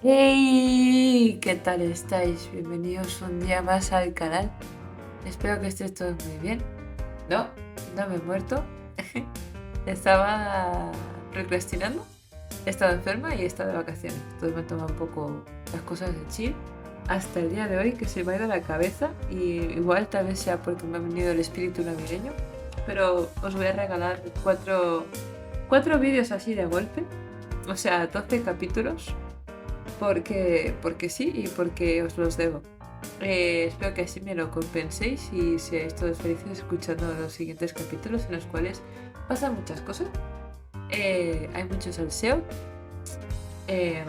Hey, ¿qué tal estáis? Bienvenidos un día más al canal. Espero que estéis todos muy bien. No, no me he muerto. Estaba procrastinando. He estado enferma y he estado de vacaciones. Entonces me he tomado un poco las cosas de chill. Hasta el día de hoy que se me ha ido la cabeza. Y igual tal vez sea porque me ha venido el espíritu navideño. Pero os voy a regalar cuatro vídeos así de golpe. O sea, 12 capítulos porque sí y porque os los debo. Espero que así me lo compenséis y seáis todos felices escuchando los siguientes capítulos en los cuales pasan muchas cosas. Hay mucho salseo, hay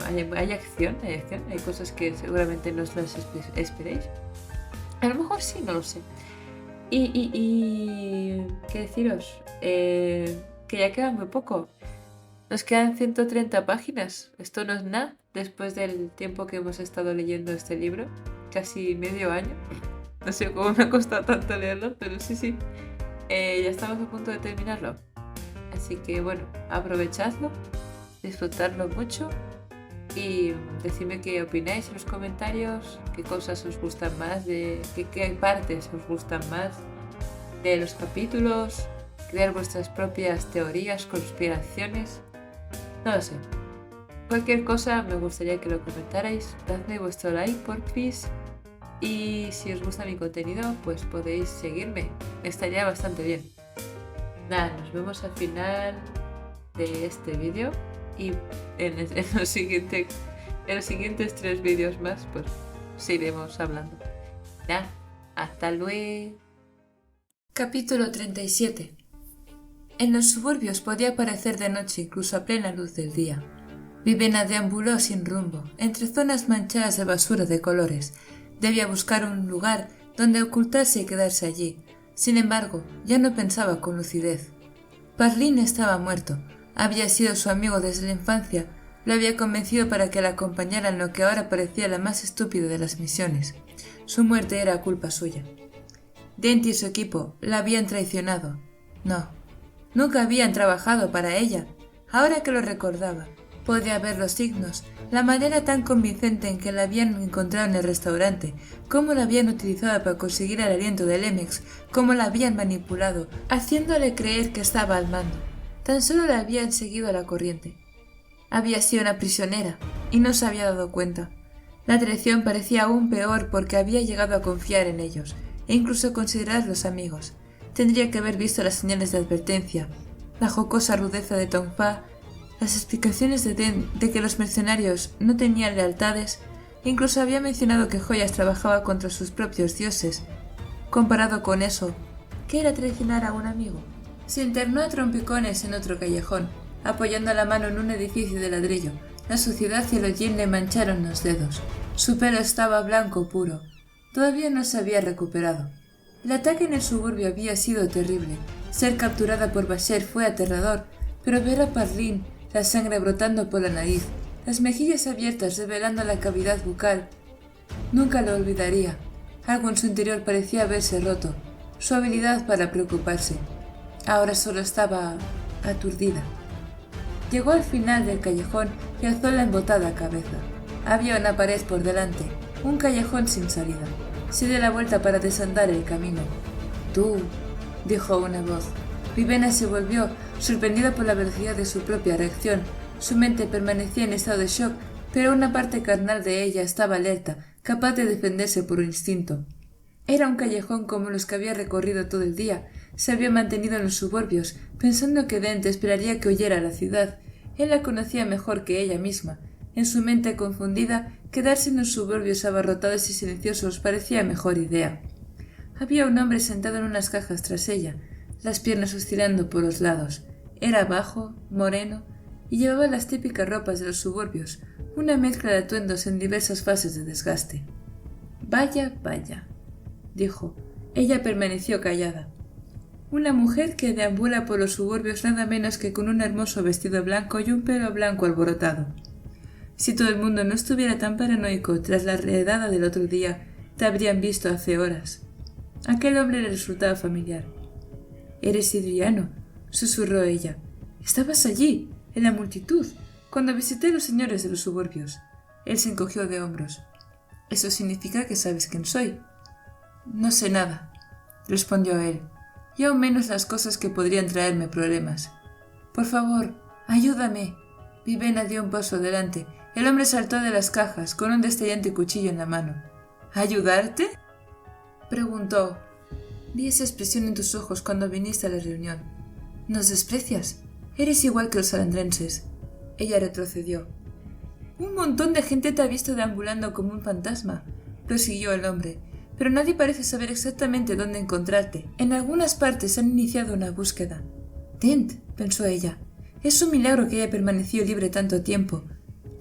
cosas que seguramente no os las esperéis. A lo mejor sí, no lo sé. ¿Qué deciros? Que ya queda muy poco. Nos quedan 130 páginas. Esto no es nada después del tiempo que hemos estado leyendo este libro. Casi medio año. No sé cómo me ha costado tanto leerlo, pero sí. Ya estamos a punto de terminarlo. Así que bueno, aprovechadlo, disfrutadlo mucho y decidme qué opináis en los comentarios, qué cosas os gustan más, qué partes os gustan más de los capítulos, crear vuestras propias teorías, conspiraciones. No lo sé. Cualquier cosa me gustaría que lo comentarais. Dadme vuestro like, porfis. Y si os gusta mi contenido, pues podéis seguirme. Estaría bastante bien. Nada, nos vemos al final de este vídeo. Y en los siguientes 3 vídeos más, pues seguiremos hablando. Nada, hasta luego. Capítulo 37. En los suburbios podía parecer de noche incluso a plena luz del día. Vivena deambuló sin rumbo, entre zonas manchadas de basura de colores. Debía buscar un lugar donde ocultarse y quedarse allí. Sin embargo, ya no pensaba con lucidez. Parlin estaba muerto. Había sido su amigo desde la infancia. Lo había convencido para que la acompañara en lo que ahora parecía la más estúpida de las misiones. Su muerte era culpa suya. Dent y su equipo la habían traicionado. No, nunca habían trabajado para ella. Ahora que lo recordaba, podía ver los signos, la manera tan convincente en que la habían encontrado en el restaurante, cómo la habían utilizado para conseguir el aliento del Emex, cómo la habían manipulado, haciéndole creer que estaba al mando. Tan solo la habían seguido a la corriente. Había sido una prisionera y no se había dado cuenta. La traición parecía aún peor porque había llegado a confiar en ellos e incluso considerarlos amigos. Tendría que haber visto las señales de advertencia, la jocosa rudeza de Tongfa, las explicaciones de Den de que los mercenarios no tenían lealtades, e incluso había mencionado que Joyas trabajaba contra sus propios dioses. Comparado con eso, ¿qué era traicionar a un amigo? Se internó a trompicones en otro callejón, apoyando la mano en un edificio de ladrillo. La suciedad y el hollín le mancharon los dedos. Su pelo estaba blanco puro. Todavía no se había recuperado. El ataque en el suburbio había sido terrible. Ser capturada por Basher fue aterrador, pero ver a Parlin, la sangre brotando por la nariz, las mejillas abiertas revelando la cavidad bucal, nunca lo olvidaría. Algo en su interior parecía haberse roto, su habilidad para preocuparse. Ahora solo estaba aturdida. Llegó al final del callejón y alzó la embotada cabeza. Había una pared por delante, un callejón sin salida. Se dio la vuelta para desandar el camino. «Tú», dijo una voz. Vivena se volvió, sorprendida por la velocidad de su propia reacción. Su mente permanecía en estado de shock, pero una parte carnal de ella estaba alerta, capaz de defenderse por instinto. Era un callejón como los que había recorrido todo el día. Se había mantenido en los suburbios, pensando que Dent esperaría que huyera a la ciudad. Él la conocía mejor que ella misma. En su mente confundida, quedarse en los suburbios abarrotados y silenciosos parecía mejor idea. Había un hombre sentado en unas cajas tras ella, las piernas oscilando por los lados. Era bajo, moreno, y llevaba las típicas ropas de los suburbios, una mezcla de atuendos en diversas fases de desgaste. «Vaya, vaya», dijo. Ella permaneció callada. Una mujer que deambula por los suburbios nada menos que con un hermoso vestido blanco y un pelo blanco alborotado. Si todo el mundo no estuviera tan paranoico tras la redada del otro día, te habrían visto hace horas. Aquel hombre le resultaba familiar. «Eres Idriano», susurró ella. «Estabas allí, en la multitud, cuando visité a los señores de los suburbios». Él se encogió de hombros. «¿Eso significa que sabes quién soy?» «No sé nada», respondió él, «y aún menos las cosas que podrían traerme problemas. Por favor, ayúdame». Vivena dio un paso adelante. El hombre saltó de las cajas con un destellante cuchillo en la mano. «¿Ayudarte?», preguntó. «Vi esa expresión en tus ojos cuando viniste a la reunión. ¿Nos desprecias? Eres igual que los salandrenses». Ella retrocedió. «Un montón de gente te ha visto deambulando como un fantasma», prosiguió el hombre, «pero nadie parece saber exactamente dónde encontrarte. En algunas partes han iniciado una búsqueda». «Tint», pensó ella, «es un milagro que haya permanecido libre tanto tiempo.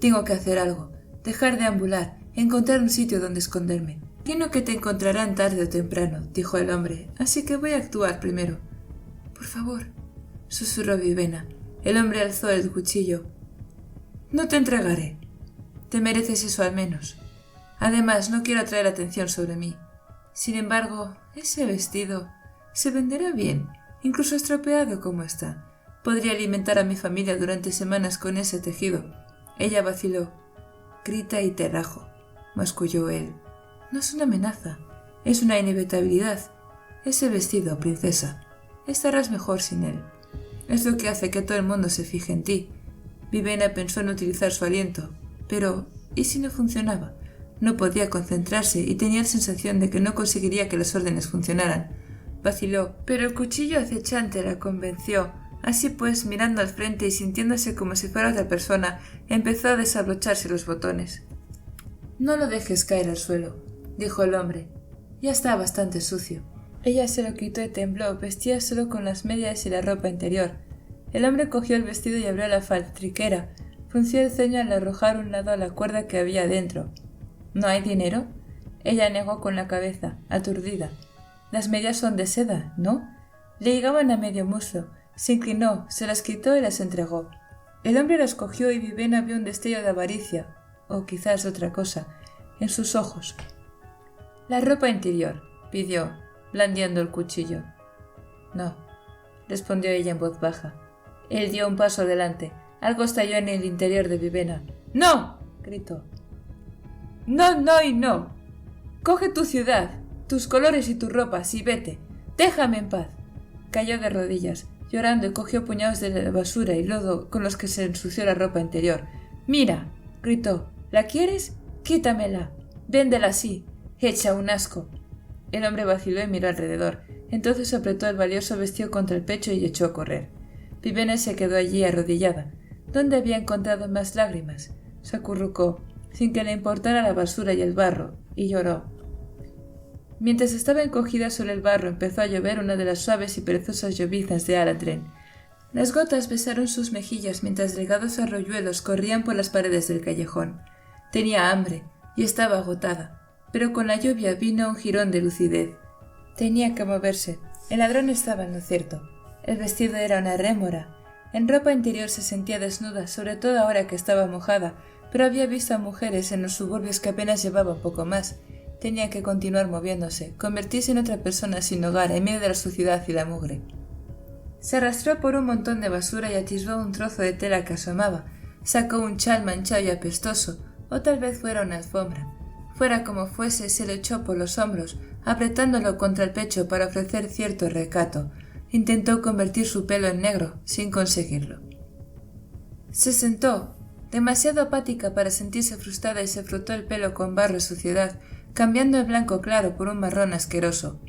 Tengo que hacer algo, dejar de ambular, encontrar un sitio donde esconderme». «Imagino que te encontrarán tarde o temprano», dijo el hombre, «así que voy a actuar primero». «Por favor», susurró Vivena. El hombre alzó el cuchillo. «No te entregaré. Te mereces eso al menos. Además, no quiero atraer atención sobre mí. Sin embargo, ese vestido se venderá bien, incluso estropeado como está. Podría alimentar a mi familia durante semanas con ese tejido». Ella vaciló. «Grita y te rajo», masculló él. «No es una amenaza, es una inevitabilidad. Ese vestido, princesa, estarás mejor sin él. Es lo que hace que todo el mundo se fije en ti». Vivena pensó en utilizar su aliento, pero ¿y si no funcionaba? No podía concentrarse y tenía la sensación de que no conseguiría que las órdenes funcionaran. Vaciló, pero el cuchillo acechante la convenció. Así pues, mirando al frente y sintiéndose como si fuera otra persona, empezó a desabrocharse los botones. «No lo dejes caer al suelo», dijo el hombre. «Ya está bastante sucio». Ella se lo quitó y tembló, vestía solo con las medias y la ropa interior. El hombre cogió el vestido y abrió la faltriquera. Frunció el ceño al arrojar un lado a la cuerda que había dentro. «¿No hay dinero?». Ella negó con la cabeza, aturdida. «Las medias son de seda, ¿no?». Le llegaban a medio muslo. Se inclinó, se las quitó y las entregó. El hombre las cogió y Vivena vio un destello de avaricia, o quizás otra cosa, en sus ojos. «La ropa interior», pidió, blandiendo el cuchillo. «No», respondió ella en voz baja. Él dio un paso adelante. Algo estalló en el interior de Vivena. «¡No!», gritó. «No, no y no. Coge tu ciudad, tus colores y tus ropas y vete. Déjame en paz». Cayó de rodillas, llorando, y cogió puñados de la basura y lodo con los que se ensució la ropa interior. «¡Mira!», gritó. «¿La quieres? Quítamela. Véndela así. Hecha un asco». El hombre vaciló y miró alrededor. Entonces apretó el valioso vestido contra el pecho y echó a correr. Vivena se quedó allí arrodillada. ¿Dónde había encontrado más lágrimas? Se acurrucó, sin que le importara la basura y el barro, y lloró. Mientras estaba encogida sobre el barro, empezó a llover una de las suaves y perezosas lloviznas de Aladren. Las gotas besaron sus mejillas mientras delgados arroyuelos corrían por las paredes del callejón. Tenía hambre y estaba agotada, pero con la lluvia vino un jirón de lucidez. Tenía que moverse. El ladrón estaba en lo cierto. El vestido era una rémora. En ropa interior se sentía desnuda, sobre todo ahora que estaba mojada, pero había visto a mujeres en los suburbios que apenas llevaban poco más. Tenía que continuar moviéndose, convertirse en otra persona sin hogar en medio de la suciedad y la mugre. Se arrastró por un montón de basura y atisbó un trozo de tela que asomaba. Sacó un chal manchado y apestoso, o tal vez fuera una alfombra. Fuera como fuese, se lo echó por los hombros, apretándolo contra el pecho para ofrecer cierto recato. Intentó convertir su pelo en negro, sin conseguirlo. Se sentó, demasiado apática para sentirse frustrada, y se frotó el pelo con barro y suciedad, cambiando el blanco claro por un marrón asqueroso.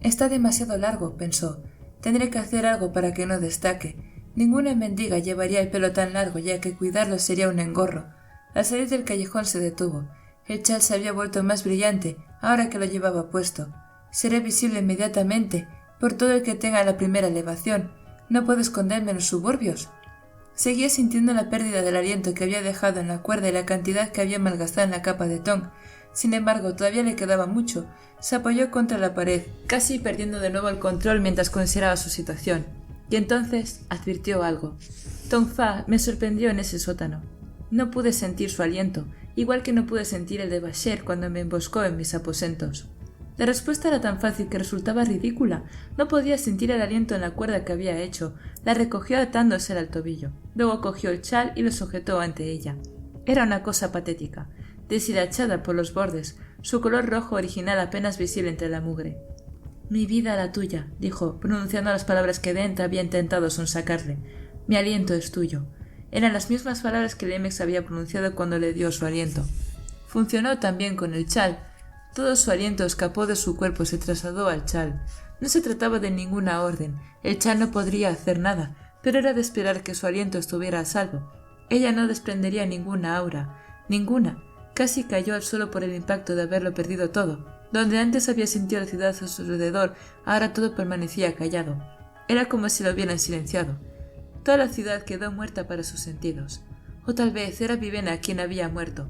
«Está demasiado largo», pensó. «Tendré que hacer algo para que no destaque. Ninguna mendiga llevaría el pelo tan largo, ya que cuidarlo sería un engorro». Al salir del callejón se detuvo. El chal se había vuelto más brillante ahora que lo llevaba puesto. «Seré visible inmediatamente por todo el que tenga la primera elevación. No puedo esconderme en los suburbios». Seguía sintiendo la pérdida del aliento que había dejado en la cuerda y la cantidad que había malgastado en la capa de ton. Sin embargo, todavía le quedaba mucho. Se apoyó contra la pared, casi perdiendo de nuevo el control mientras consideraba su situación. Y entonces advirtió algo. Tong Fa me sorprendió en ese sótano. No pude sentir su aliento, igual que no pude sentir el de Basher cuando me emboscó en mis aposentos. La respuesta era tan fácil que resultaba ridícula. No podía sentir el aliento en la cuerda que había hecho. La recogió atándosela al tobillo. Luego cogió el chal y lo sujetó ante ella. Era una cosa patética, deshilachada por los bordes, su color rojo original apenas visible entre la mugre. «Mi vida la tuya», dijo, pronunciando las palabras que Dent había intentado sonsacarle. «Mi aliento es tuyo». Eran las mismas palabras que Lemex había pronunciado cuando le dio su aliento. Funcionó también con el chal. Todo su aliento escapó de su cuerpo y se trasladó al chal. No se trataba de ninguna orden. El chal no podría hacer nada, pero era de esperar que su aliento estuviera a salvo. Ella no desprendería ninguna aura, ninguna. Casi cayó al suelo por el impacto de haberlo perdido todo. Donde antes había sentido la ciudad a su alrededor, ahora todo permanecía callado. Era como si lo hubieran silenciado. Toda la ciudad quedó muerta para sus sentidos. O tal vez era Vivena quien había muerto.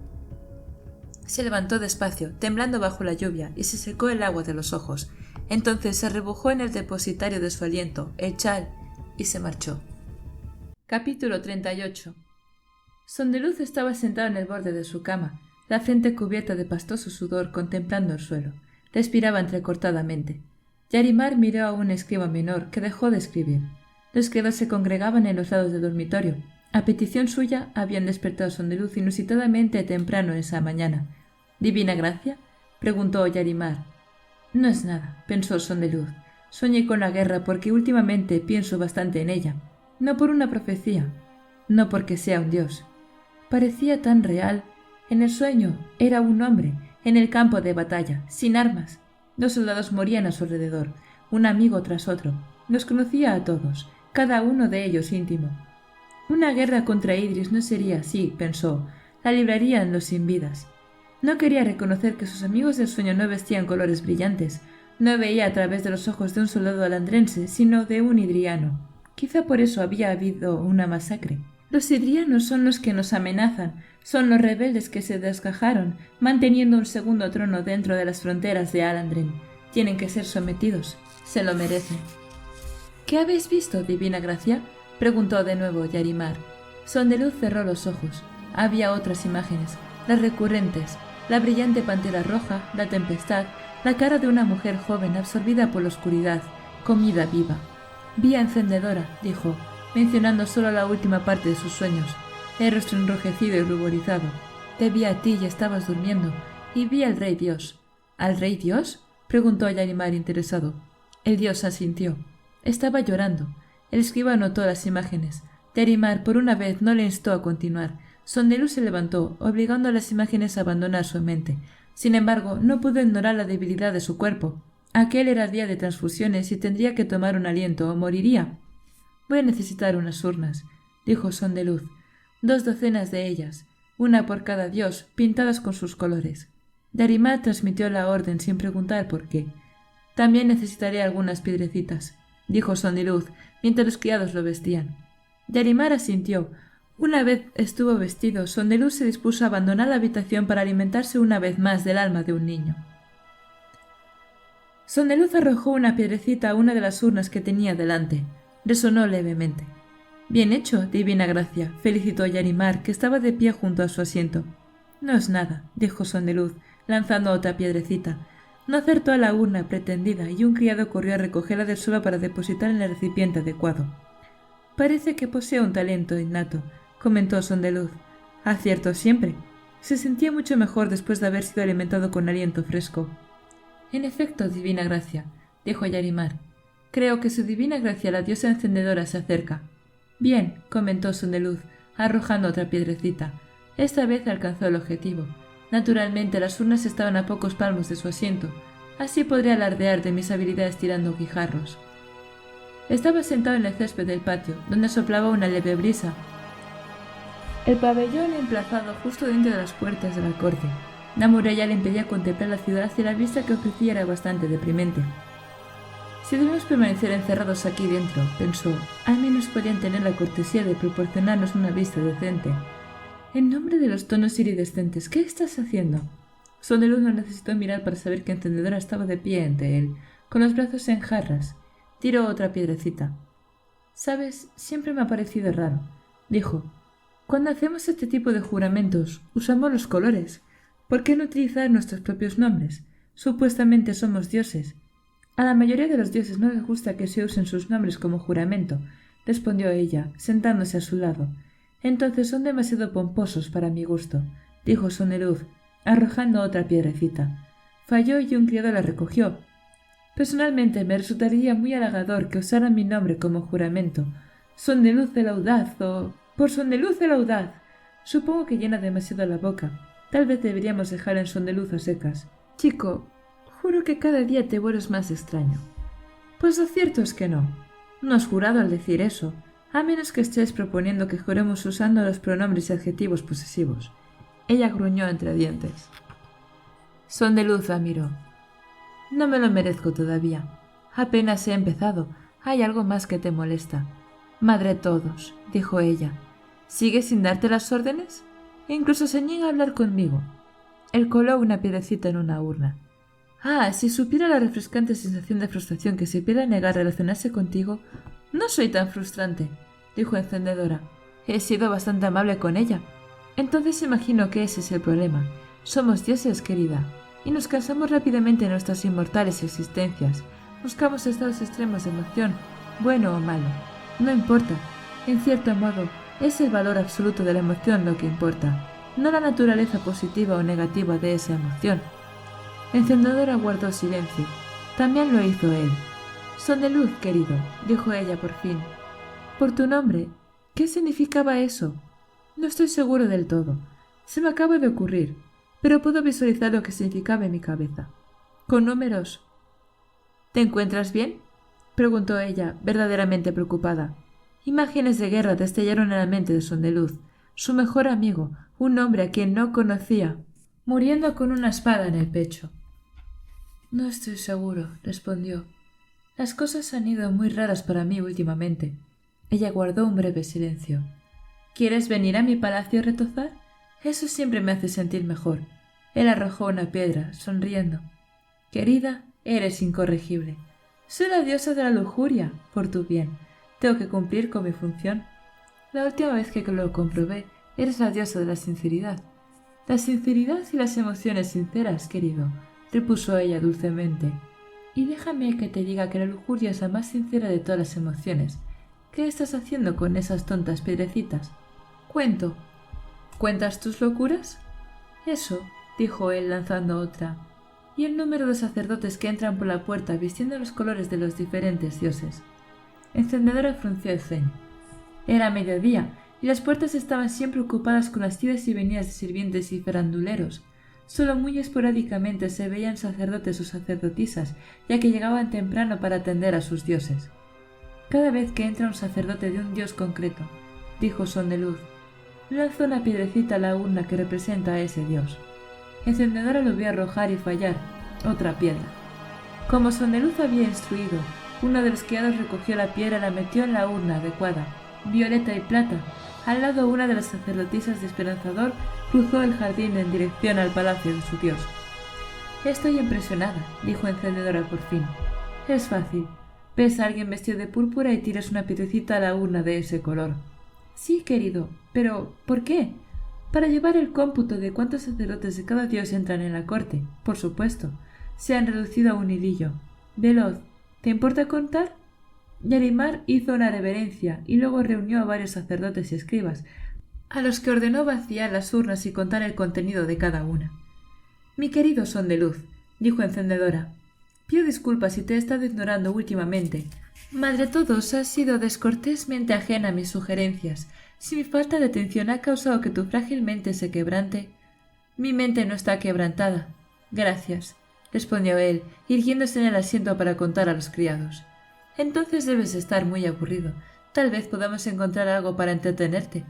Se levantó despacio, temblando bajo la lluvia, y se secó el agua de los ojos. Entonces se arrebujó en el depositario de su aliento, el chal, y se marchó. Capítulo 38. Sondeluz estaba sentado en el borde de su cama, la frente cubierta de pastoso sudor, contemplando el suelo. Respiraba entrecortadamente. Yarimar miró a un escriba menor que dejó de escribir. Los criados se congregaban en los lados del dormitorio. A petición suya habían despertado a Sondeluz inusitadamente temprano esa mañana. ¿Divina gracia?, preguntó Yarimar. No es nada, pensó Sondeluz. Soñé con la guerra porque últimamente pienso bastante en ella. No por una profecía, no porque sea un dios. Parecía tan real. En el sueño era un hombre, en el campo de batalla, sin armas. Los soldados morían a su alrededor, un amigo tras otro. Los conocía a todos, cada uno de ellos íntimo. Una guerra contra Idris no sería así, pensó. La librarían los sin vidas. No quería reconocer que sus amigos del sueño no vestían colores brillantes. No veía a través de los ojos de un soldado alandrense, sino de un idriano. Quizá por eso había habido una masacre. Los idrianos son los que nos amenazan, son los rebeldes que se desgajaron, manteniendo un segundo trono dentro de las fronteras de Alandren. Tienen que ser sometidos. Se lo merecen. ¿Qué habéis visto, divina gracia?, preguntó de nuevo Yarimar. Sondeluz cerró los ojos. Había otras imágenes, las recurrentes, la brillante pantera roja, la tempestad, la cara de una mujer joven absorbida por la oscuridad, comida viva. «Vía encendedora», dijo, mencionando solo la última parte de sus sueños, el rostro enrojecido y ruborizado. «Te vi a ti y estabas durmiendo, y vi al rey dios». «¿Al rey dios?», preguntó Yarimar interesado. El dios asintió. Estaba llorando. El escriba notó las imágenes. Yarimar por una vez no le instó a continuar. Sondeluz se levantó, obligando a las imágenes a abandonar su mente. Sin embargo, no pudo ignorar la debilidad de su cuerpo. Aquel era día de transfusiones y tendría que tomar un aliento o moriría. «Voy a necesitar unas urnas», dijo Sondeluz. 2 docenas de ellas, una por cada dios, pintadas con sus colores. Yarimar transmitió la orden sin preguntar por qué. «También necesitaré algunas piedrecitas», dijo Sondeluz, mientras los criados lo vestían. Yarimar asintió. Una vez estuvo vestido, Sondeluz se dispuso a abandonar la habitación para alimentarse una vez más del alma de un niño. Sondeluz arrojó una piedrecita a una de las urnas que tenía delante. Resonó levemente. «Bien hecho, divina gracia», felicitó Yarimar, que estaba de pie junto a su asiento. «No es nada», dijo Sondeluz, lanzando otra piedrecita. No acertó a la urna pretendida y un criado corrió a recogerla del suelo para depositar en el recipiente adecuado. «Parece que posee un talento innato», comentó Sondeluz. «Acierto siempre». Se sentía mucho mejor después de haber sido alimentado con aliento fresco. «En efecto, divina gracia», dijo Yarimar. «Creo que su divina gracia, la diosa encendedora, se acerca». «Bien», comentó Sondeluz, arrojando otra piedrecita. Esta vez alcanzó el objetivo. Naturalmente las urnas estaban a pocos palmos de su asiento. Así podría alardear de mis habilidades tirando guijarros. Estaba sentado en el césped del patio, donde soplaba una leve brisa. El pabellón emplazado justo dentro de las puertas de la corte. La muralla le impedía contemplar la ciudad y la vista que ofrecía era bastante deprimente. «Si debemos permanecer encerrados aquí dentro», pensó, «al menos podrían tener la cortesía de proporcionarnos una vista decente». «En nombre de los tonos iridescentes, ¿qué estás haciendo?». Sondeluz no necesitó mirar para saber que Encendedora estaba de pie ante él, con los brazos en jarras. Tiró otra piedrecita. «Sabes, siempre me ha parecido raro», dijo. «Cuando hacemos este tipo de juramentos, usamos los colores. ¿Por qué no utilizar nuestros propios nombres? Supuestamente somos dioses». «A la mayoría de los dioses no les gusta que se usen sus nombres como juramento», respondió ella, sentándose a su lado. Entonces son demasiado pomposos para mi gusto, dijo Soneluz, arrojando otra piedrecita. Falló y un criado la recogió. Personalmente me resultaría muy halagador que usaran mi nombre como juramento. Soneluz del Audaz o... ¡Por Soneluz del Audaz! Supongo que llena demasiado la boca. Tal vez deberíamos dejar en Soneluz a secas. Chico, juro que cada día te vuelves más extraño. Pues lo cierto es que no. No has jurado al decir eso, a menos que estés proponiendo que juremos usando los pronombres y adjetivos posesivos. Ella gruñó entre dientes. Soneluz la miró. No me lo merezco todavía. Apenas he empezado. Hay algo más que te molesta. Madre todos, dijo ella. ¿Sigue sin darte las órdenes? E incluso se niega a hablar conmigo. Él coló una piedrecita en una urna. Ah, si supiera la refrescante sensación de frustración que se pierde al negar relacionarse contigo. No soy tan frustrante, dijo Encendedora. He sido bastante amable con ella. Entonces imagino que ese es el problema. Somos dioses, querida, y nos cansamos rápidamente de nuestras inmortales existencias. Buscamos estados extremos de emoción, bueno o malo. No importa. En cierto modo, es el valor absoluto de la emoción lo que importa, no la naturaleza positiva o negativa de esa emoción. Encendedora guardó silencio. También lo hizo él. Soneluz, querido, dijo ella por fin. Por tu nombre. ¿Qué significaba eso? No estoy seguro del todo. Se me acaba de ocurrir, pero puedo visualizar lo que significaba en mi cabeza. Con números. ¿Te encuentras bien?, preguntó ella, verdaderamente preocupada. Imágenes de guerra destellaron en la mente de Soneluz. Su mejor amigo, un hombre a quien no conocía, muriendo con una espada en el pecho. No estoy seguro, respondió. Las cosas han ido muy raras para mí últimamente. Ella guardó un breve silencio. ¿Quieres venir a mi palacio a retozar? Eso siempre me hace sentir mejor. Él arrojó una piedra, sonriendo. Querida, eres incorregible. Soy la diosa de la lujuria, por tu bien. Tengo que cumplir con mi función. La última vez que lo comprobé, eres la diosa de la sinceridad. La sinceridad y las emociones sinceras, querido, repuso ella dulcemente. Y déjame que te diga que la lujuria es la más sincera de todas las emociones. ¿Qué estás haciendo con esas tontas piedrecitas? Cuento. ¿Cuentas tus locuras? Eso, dijo él lanzando otra. Y el número de sacerdotes que entran por la puerta vistiendo los colores de los diferentes dioses. Encendedora frunció el ceño. Era mediodía, y las puertas estaban siempre ocupadas con las idas y venidas de sirvientes y faranduleros. Solo muy esporádicamente se veían sacerdotes o sacerdotisas, ya que llegaban temprano para atender a sus dioses. Cada vez que entra un sacerdote de un dios concreto, dijo Soneluz, lanza una piedrecita a la urna que representa a ese dios. Encendedora lo vio arrojar y fallar otra piedra. Como Soneluz había instruido, uno de los criados recogió la piedra y la metió en la urna adecuada, violeta y plata. Al lado una de las sacerdotisas de Esperanzador cruzó el jardín en dirección al palacio de su dios. Estoy impresionada, dijo Encendedora por fin. Es fácil. Ves a alguien vestido de púrpura y tiras una piedrecita a la urna de ese color. Sí, querido, pero ¿por qué? Para llevar el cómputo de cuántos sacerdotes de cada dios entran en la corte, por supuesto. Se han reducido a un hilillo. Veloz, ¿te importa contar? Yarimar hizo una reverencia y luego reunió a varios sacerdotes y escribas, a los que ordenó vaciar las urnas y contar el contenido de cada una. Mi querido Soneluz, dijo Encendedora, pido disculpas si te he estado ignorando últimamente. Madre todos, has sido descortésmente ajena a mis sugerencias. Si mi falta de atención ha causado que tu frágil mente se quebrante. Mi mente no está quebrantada. Gracias, respondió él, irguiéndose en el asiento para contar a los criados. Entonces debes estar muy aburrido. Tal vez podamos encontrar algo para entretenerte.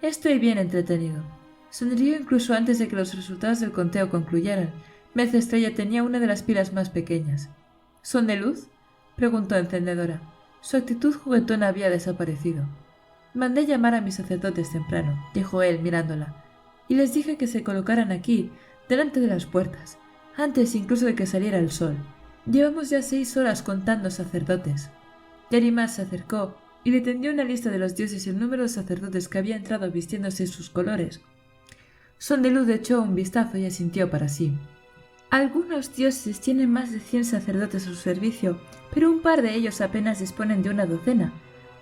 Estoy bien entretenido. Sonrió incluso antes de que los resultados del conteo concluyeran. Mez Estrella tenía una de las pilas más pequeñas. ¿Son de luz?, preguntó Encendedora. Su actitud juguetona había desaparecido. Mandé llamar a mis sacerdotes temprano, dijo él mirándola, y les dije que se colocaran aquí, delante de las puertas, antes incluso de que saliera el sol. Llevamos ya 6 horas contando sacerdotes. Yarimar se acercó y le tendió una lista de los dioses y el número de sacerdotes que había entrado vistiéndose sus colores. Soneluz echó un vistazo y asintió para sí. Algunos dioses tienen más de 100 sacerdotes a su servicio, pero un par de ellos apenas disponen de una docena.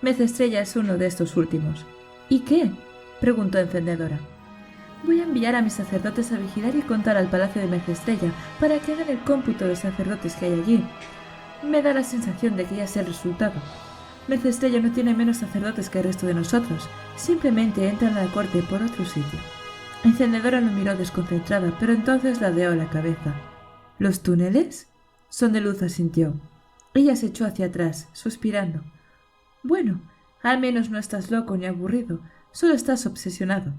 Mez Estrella es uno de estos últimos. ¿Y qué? preguntó Encendedora. Voy a enviar a mis sacerdotes a vigilar y contar al palacio de Mercestrella para que hagan el cómputo de los sacerdotes que hay allí. Me da la sensación de que ya sé el resultado. Mercestrella no tiene menos sacerdotes que el resto de nosotros, simplemente entran a la corte por otro sitio. Encendedora lo miró desconcentrada, pero entonces ladeó la cabeza. ¿Los túneles? Sondeluz asintió. Ella se echó hacia atrás, suspirando. Bueno, al menos no estás loco ni aburrido, solo estás obsesionado.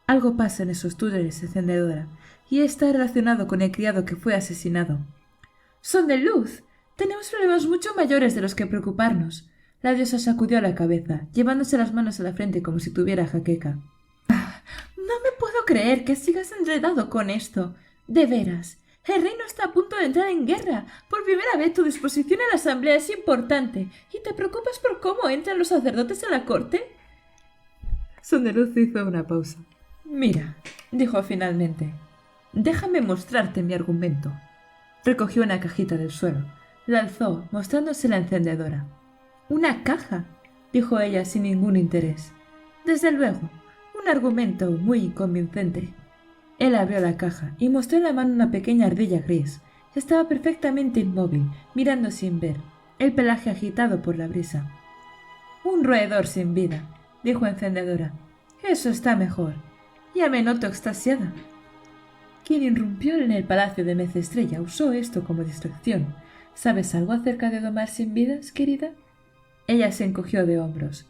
Algo pasa en esos túneles, Encendedora, y está relacionado con el criado que fue asesinado. Sondeluz, tenemos problemas mucho mayores de los que preocuparnos. La diosa sacudió la cabeza, llevándose las manos a la frente como si tuviera jaqueca. No me puedo creer que sigas enredado con esto. De veras, el reino está a punto de entrar en guerra. Por primera vez tu disposición en la asamblea es importante. ¿Y te preocupas por cómo entran los sacerdotes a la corte? Sondeluz hizo una pausa. Mira, dijo finalmente, déjame mostrarte mi argumento. Recogió una cajita del suelo. La alzó, mostrándose la encendedora. «¿Una caja?», dijo ella sin ningún interés. «Desde luego, un argumento muy convincente». Él abrió la caja y mostró en la mano una pequeña ardilla gris. Estaba perfectamente inmóvil, mirando sin ver, el pelaje agitado por la brisa. «Un roedor sin vida», dijo Encendedora. «Eso está mejor. Ya me noto extasiada». Quien irrumpió en el palacio de Mercestrella usó esto como distracción. ¿Sabes algo acerca de domar sin vidas, querida? Ella se encogió de hombros.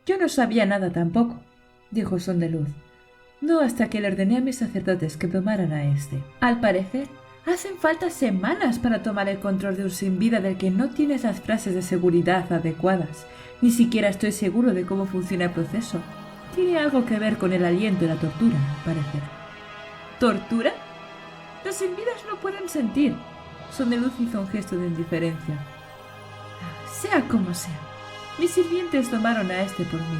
Yo no sabía nada tampoco, dijo Sondeluz. No hasta que le ordené a mis sacerdotes que domaran a este. Al parecer, hacen falta semanas para tomar el control de un sin vida del que no tienes las frases de seguridad adecuadas. Ni siquiera estoy seguro de cómo funciona el proceso. Tiene algo que ver con el aliento y la tortura, al parecer. ¿Tortura? Los sin vidas no pueden sentir. Sondeluz hizo un gesto de indiferencia. Sea como sea, mis sirvientes domaron a este por mí.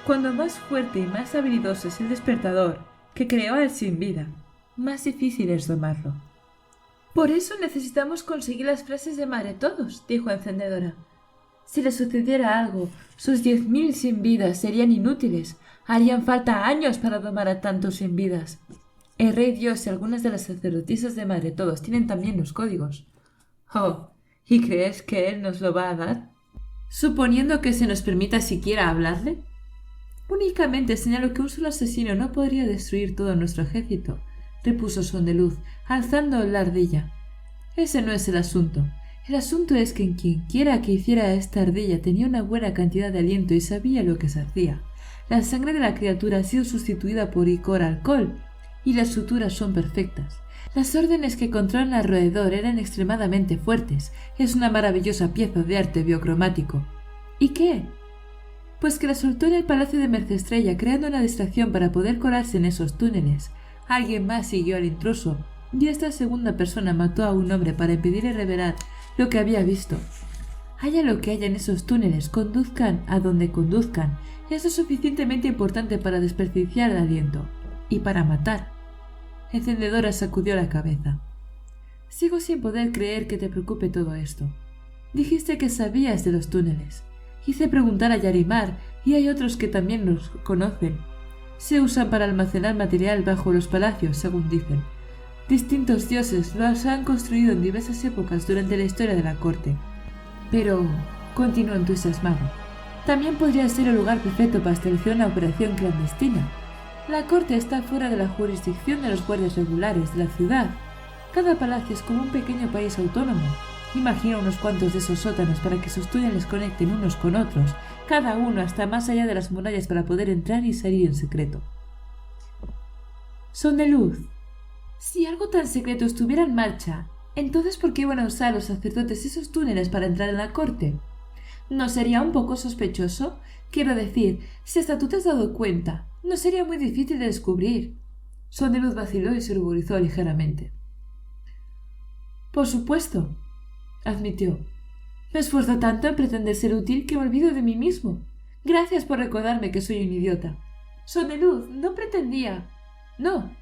Cuando más fuerte y más habilidoso es el despertador que creó al sin vida, más difícil es domarlo. Por eso necesitamos conseguir las frases de Madre Todos, dijo Encendedora. Si le sucediera algo, sus 10.000 sin vidas serían inútiles. Harían falta años para domar a tantos sin vidas. El rey Dios y algunas de las sacerdotisas de Madre Todos tienen también los códigos. Oh, ¿y crees que él nos lo va a dar? Suponiendo que se nos permita siquiera hablarle. Únicamente señalo que un solo asesino no podría destruir todo nuestro ejército, repuso Sondeluz, alzando la ardilla. Ese no es el asunto. El asunto es que quien quiera que hiciera esta ardilla tenía una buena cantidad de aliento y sabía lo que se hacía. La sangre de la criatura ha sido sustituida por licor alcohol, y las suturas son perfectas. Las órdenes que controlan al roedor eran extremadamente fuertes. Es una maravillosa pieza de arte biocromático. ¿Y qué? Pues que la soltó en el palacio de Mercestrella, creando una distracción para poder colarse en esos túneles. Alguien más siguió al intruso, y esta segunda persona mató a un hombre para impedirle revelar lo que había visto. Haya lo que haya en esos túneles, conduzcan a donde conduzcan, es lo suficientemente importante para desperdiciar el aliento y para matar. Encendedora sacudió la cabeza. Sigo sin poder creer que te preocupe todo esto. Dijiste que sabías de los túneles. Hice preguntar a Yarimar y hay otros que también los conocen. Se usan para almacenar material bajo los palacios, según dicen. Distintos dioses los han construido en diversas épocas durante la historia de la corte. Pero, continuó entusiasmado, también podría ser el lugar perfecto para establecer una operación clandestina. La corte está fuera de la jurisdicción de los guardias regulares de la ciudad. Cada palacio es como un pequeño país autónomo. Imagina unos cuantos de esos sótanos para que sus túneles conecten unos con otros, cada uno hasta más allá de las murallas para poder entrar y salir en secreto. Sondeluz. Si algo tan secreto estuviera en marcha, entonces ¿por qué iban a usar los sacerdotes esos túneles para entrar en la corte? ¿No sería un poco sospechoso? Quiero decir, si hasta tú te has dado cuenta, no sería muy difícil de descubrir. Sondeluz vaciló y se ruborizó ligeramente. Por supuesto, admitió. Me esfuerzo tanto en pretender ser útil que me olvido de mí mismo. Gracias por recordarme que soy un idiota. Sondeluz, no pretendía. No.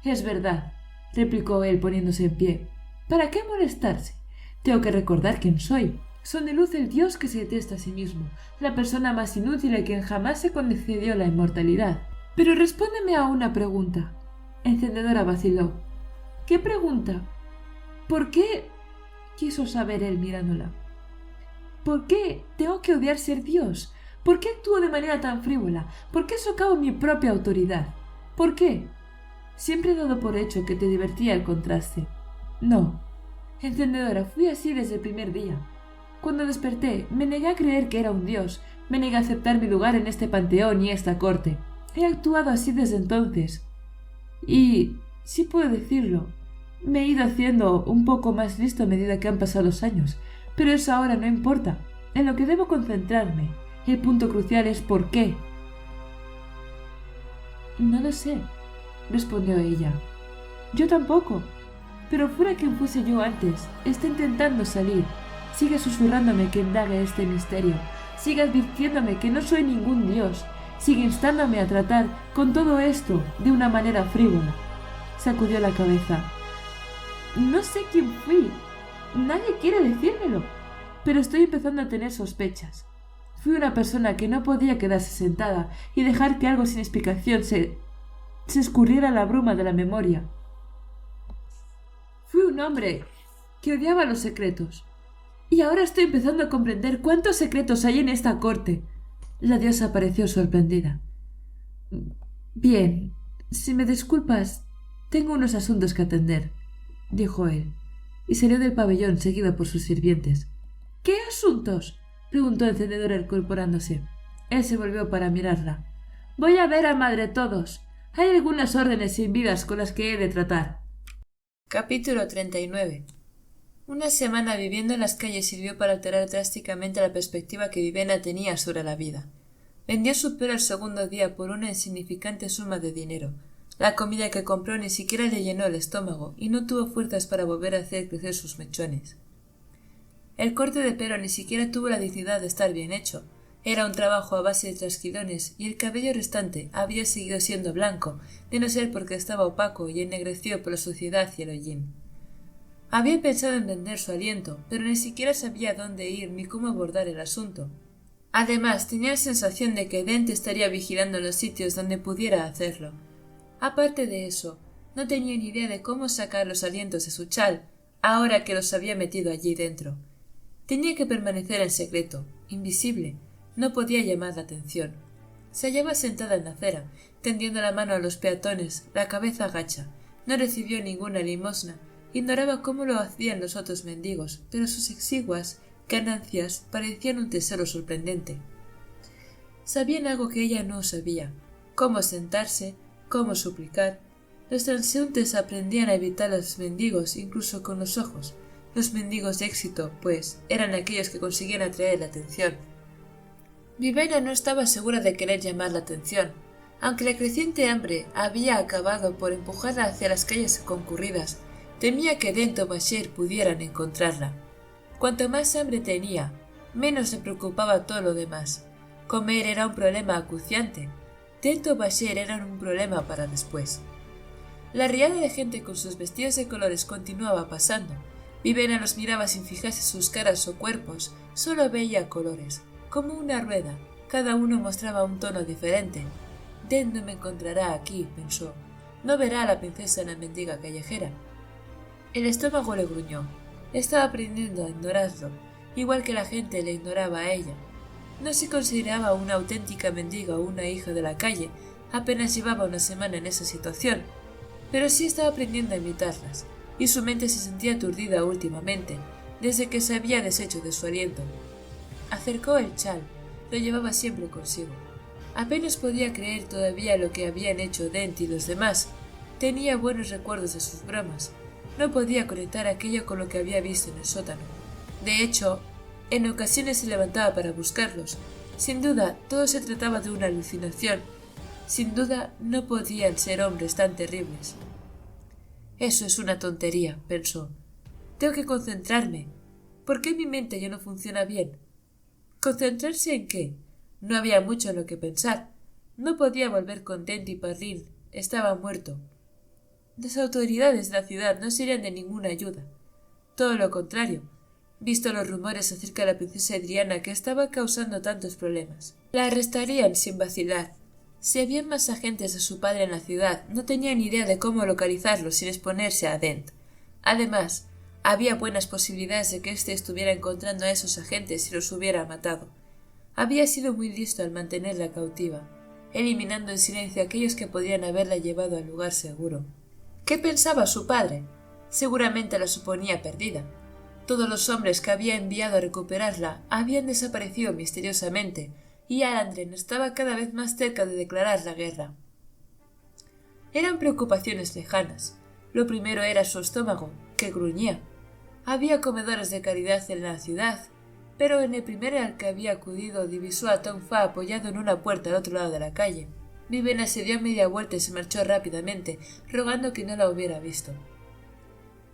Es verdad, replicó él poniéndose en pie. ¿Para qué molestarse? Tengo que recordar quién soy. Son de luz el dios que se detesta a sí mismo, la persona más inútil a quien jamás se concedió la inmortalidad. Pero respóndeme a una pregunta. Encendedora vaciló. ¿Qué pregunta? ¿Por qué? Quiso saber él mirándola. ¿Por qué tengo que odiar ser Dios? ¿Por qué actúo de manera tan frívola? ¿Por qué socavo mi propia autoridad? ¿Por qué? Siempre he dado por hecho que te divertía el contraste. No, encendedora, fui así desde el primer día. Cuando desperté, me negué a creer que era un dios, me negué a aceptar mi lugar en este panteón y esta corte. He actuado así desde entonces. Y, si puedo decirlo, me he ido haciendo un poco más listo a medida que han pasado los años, pero eso ahora no importa. En lo que debo concentrarme, el punto crucial es ¿por qué? No lo sé, respondió ella. Yo tampoco. Pero fuera quien fuese yo antes, está intentando salir. Sigue susurrándome que indague este misterio. Sigue advirtiéndome que no soy ningún dios. Sigue instándome a tratar con todo esto de una manera frívola. Sacudió la cabeza. No sé quién fui. Nadie quiere decírmelo. Pero estoy empezando a tener sospechas. Fui una persona que no podía quedarse sentada y dejar que algo sin explicación se escurriera en la bruma de la memoria. Fui un hombre que odiaba los secretos. Y ahora estoy empezando a comprender cuántos secretos hay en esta corte. La diosa pareció sorprendida. Bien, si me disculpas, tengo unos asuntos que atender, dijo él, y salió del pabellón seguido por sus sirvientes. ¿Qué asuntos? Preguntó Encendedora incorporándose. Él se volvió para mirarla. Voy a ver a Madre Todos. Hay algunas órdenes sin vidas con las que he de tratar. Capítulo 39. Una semana viviendo en las calles sirvió para alterar drásticamente la perspectiva que Vivena tenía sobre la vida. Vendió su pelo el segundo día por una insignificante suma de dinero. La comida que compró ni siquiera le llenó el estómago y no tuvo fuerzas para volver a hacer crecer sus mechones. El corte de pelo ni siquiera tuvo la dignidad de estar bien hecho. Era un trabajo a base de trasquilones y el cabello restante había seguido siendo blanco, de no ser porque estaba opaco y ennegrecido por la suciedad y el hollín. Había pensado en vender su aliento, pero ni siquiera sabía dónde ir ni cómo abordar el asunto. Además, tenía la sensación de que Dent estaría vigilando los sitios donde pudiera hacerlo. Aparte de eso, no tenía ni idea de cómo sacar los alientos de su chal, ahora que los había metido allí dentro. Tenía que permanecer en secreto, invisible. No podía llamar la atención. Se hallaba sentada en la acera, tendiendo la mano a los peatones, la cabeza gacha. No recibió ninguna limosna. Ignoraba cómo lo hacían los otros mendigos, pero sus exiguas ganancias parecían un tesoro sorprendente. Sabían algo que ella no sabía: cómo sentarse, cómo suplicar. Los transeúntes aprendían a evitar a los mendigos incluso con los ojos. Los mendigos de éxito, pues, eran aquellos que conseguían atraer la atención. Vivena no estaba segura de querer llamar la atención, aunque la creciente hambre había acabado por empujarla hacia las calles concurridas. Temía que Dent o Bashir pudieran encontrarla. Cuanto más hambre tenía, menos le preocupaba todo lo demás. Comer era un problema acuciante. Dent o Bashir eran un problema para después. La riada de gente con sus vestidos de colores continuaba pasando. Vivena los miraba sin fijarse sus caras o cuerpos, solo veía colores. Como una rueda, cada uno mostraba un tono diferente. Dent no me encontrará aquí, pensó. No verá a la princesa en la mendiga callejera. El estómago le gruñó. Estaba aprendiendo a ignorarlo, igual que la gente le ignoraba a ella. No se consideraba una auténtica mendiga o una hija de la calle, apenas llevaba una semana en esa situación, pero sí estaba aprendiendo a imitarlas, y su mente se sentía aturdida últimamente, desde que se había deshecho de su aliento. Acercó el chal, lo llevaba siempre consigo. Apenas podía creer todavía lo que habían hecho Dent y los demás. Tenía buenos recuerdos de sus bromas. No podía conectar aquello con lo que había visto en el sótano. De hecho, en ocasiones se levantaba para buscarlos. Sin duda, todo se trataba de una alucinación. Sin duda, no podían ser hombres tan terribles. Eso es una tontería, pensó. Tengo que concentrarme. ¿Por qué mi mente ya no funciona bien? ¿Concentrarse en qué? No había mucho en lo que pensar. No podía volver con Dent y Parlin. Estaba muerto. Las autoridades de la ciudad no serían de ninguna ayuda. Todo lo contrario. visto los rumores acerca de la princesa Adriana que estaba causando tantos problemas. La arrestarían sin vacilar. Si había más agentes de su padre en la ciudad, no tenía ni idea de cómo localizarlo sin exponerse a Dent. Además, había buenas posibilidades de que éste estuviera encontrando a esos agentes y los hubiera matado. Había sido muy listo al mantenerla cautiva, eliminando en silencio a aquellos que podrían haberla llevado al lugar seguro. ¿Qué pensaba su padre? Seguramente la suponía perdida. Todos los hombres que había enviado a recuperarla habían desaparecido misteriosamente, y Alandren estaba cada vez más cerca de declarar la guerra. Eran preocupaciones lejanas. Lo primero era su estómago, que gruñía. Había comedores de caridad en la ciudad, pero en el primer al que había acudido divisó a Tom Fa apoyado en una puerta al otro lado de la calle. Vivena se dio media vuelta y se marchó rápidamente, rogando que no la hubiera visto.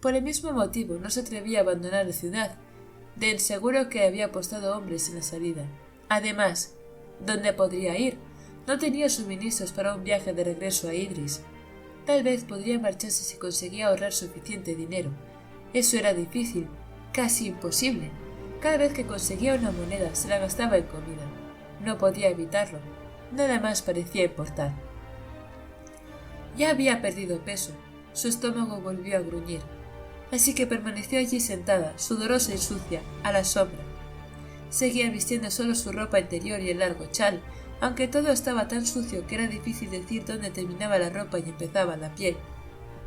Por el mismo motivo no se atrevía a abandonar la ciudad. Dent seguro que había apostado hombres en la salida. Además, ¿dónde podría ir? No tenía suministros para un viaje de regreso a Idris. Tal vez podría marcharse si conseguía ahorrar suficiente dinero. Eso era difícil, casi imposible. Cada vez que conseguía una moneda se la gastaba en comida. No podía evitarlo. Nada más parecía importar. Ya había perdido peso. Su estómago volvió a gruñir. Así que permaneció allí sentada, sudorosa y sucia, a la sombra. Seguía vistiendo solo su ropa interior y el largo chal, aunque todo estaba tan sucio que era difícil decir dónde terminaba la ropa y empezaba la piel.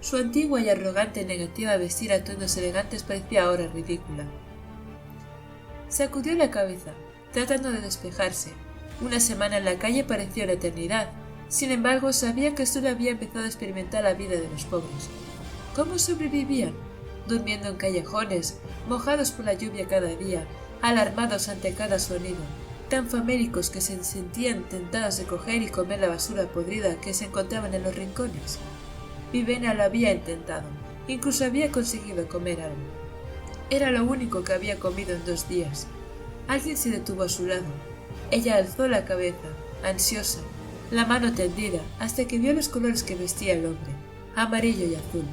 Su antigua y arrogante negativa a vestir atuendos elegantes parecía ahora ridícula. Sacudió la cabeza, tratando de despejarse. Una semana en la calle pareció una eternidad. Sin embargo, sabía que solo había empezado a experimentar la vida de los pobres. ¿Cómo sobrevivían? Durmiendo en callejones, mojados por la lluvia cada día, alarmados ante cada sonido, tan famélicos que se sentían tentados de coger y comer la basura podrida que se encontraban en los rincones. Vivena lo había intentado, incluso había conseguido comer algo. Era lo único que había comido en 2 días. Alguien se detuvo a su lado. Ella alzó la cabeza, ansiosa, la mano tendida, hasta que vio los colores que vestía el hombre, amarillo y azul,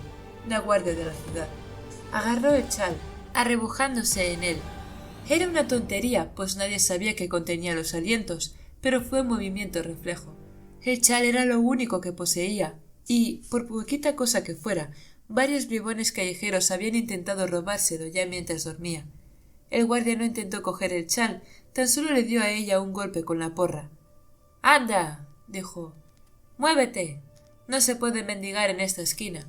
la guardia de la ciudad. Agarró el chal, arrebujándose en él. Era una tontería, pues nadie sabía que contenía los alientos, pero fue un movimiento reflejo. El chal era lo único que poseía, y, por poquita cosa que fuera, varios bribones callejeros habían intentado robárselo ya mientras dormía. El guardia no intentó coger el chal, tan solo le dio a ella un golpe con la porra. —¡Anda! —dijo. —¡Muévete! No se puede mendigar en esta esquina.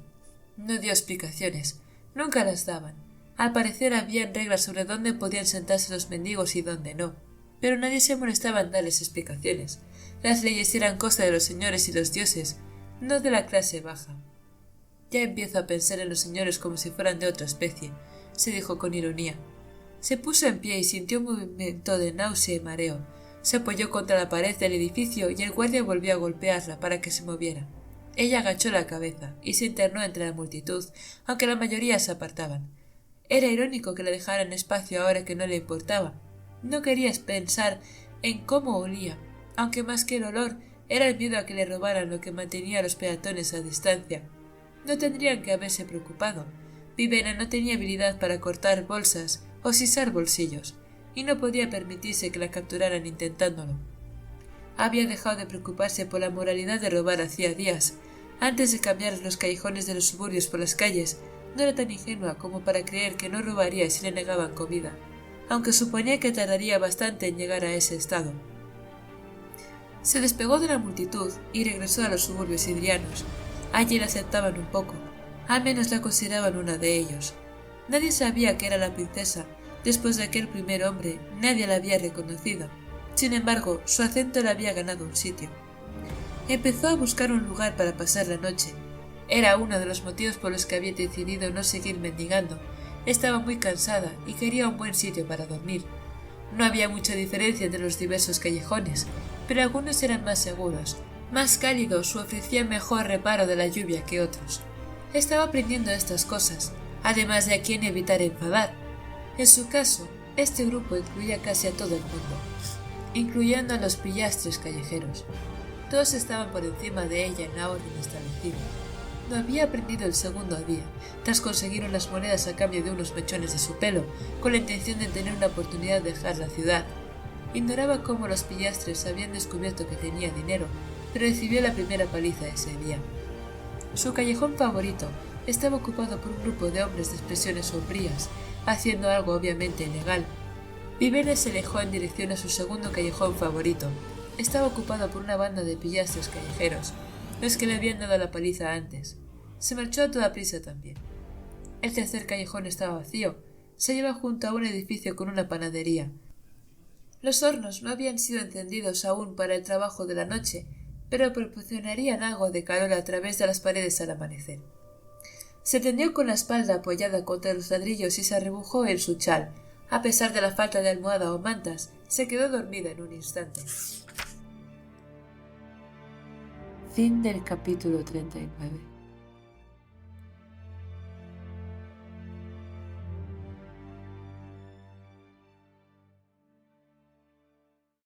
No dio explicaciones. Nunca las daban. Al parecer habían reglas sobre dónde podían sentarse los mendigos y dónde no. Pero nadie se molestaba en darles explicaciones. Las leyes eran cosa de los señores y los dioses, no de la clase baja. Ya empiezo a pensar en los señores como si fueran de otra especie, se dijo con ironía. Se puso en pie y sintió un movimiento de náusea y mareo. Se apoyó contra la pared del edificio y el guardia volvió a golpearla para que se moviera. Ella agachó la cabeza y se internó entre la multitud, aunque la mayoría se apartaban. Era irónico que le dejaran espacio ahora que no le importaba. No quería pensar en cómo olía, aunque más que el olor era el miedo a que le robaran lo que mantenía a los peatones a distancia. No tendrían que haberse preocupado. Vivena no tenía habilidad para cortar bolsas o sisar bolsillos, y no podía permitirse que la capturaran intentándolo. Había dejado de preocuparse por la moralidad de robar hacía días. Antes de cambiar los callejones de los suburbios por las calles, no era tan ingenua como para creer que no robaría si le negaban comida, aunque suponía que tardaría bastante en llegar a ese estado. Se despegó de la multitud y regresó a los suburbios idrianos. Allí la aceptaban un poco, al menos la consideraban una de ellos. Nadie sabía que era la princesa. Después de aquel primer hombre, nadie la había reconocido. Sin embargo, su acento le había ganado un sitio. Empezó a buscar un lugar para pasar la noche. Era uno de los motivos por los que había decidido no seguir mendigando. Estaba muy cansada y quería un buen sitio para dormir. No había mucha diferencia entre los diversos callejones, pero algunos eran más seguros, más cálidos o ofrecían mejor reparo de la lluvia que otros. Estaba aprendiendo estas cosas, además de a quién evitar enfadar. En su caso, este grupo incluía casi a todo el mundo, incluyendo a los pillastres callejeros. Todos estaban por encima de ella en la orden establecida. No había aprendido el segundo día, tras conseguir unas monedas a cambio de unos mechones de su pelo, con la intención de tener una oportunidad de dejar la ciudad. Ignoraba cómo los pillastres habían descubierto que tenía dinero, pero recibió la primera paliza ese día. Su callejón favorito estaba ocupado por un grupo de hombres de expresiones sombrías, haciendo algo obviamente ilegal. Vivene se alejó en dirección a su segundo callejón favorito. Estaba ocupado por una banda de pillastres callejeros, los que le habían dado la paliza antes. Se marchó a toda prisa también. El tercer callejón estaba vacío. Se hallaba junto a un edificio con una panadería. Los hornos no habían sido encendidos aún para el trabajo de la noche, pero proporcionarían algo de calor a través de las paredes al amanecer. Se tendió con la espalda apoyada contra los ladrillos y se arrebujó en su chal. A pesar de la falta de almohada o mantas, se quedó dormida en un instante. Fin del capítulo 39.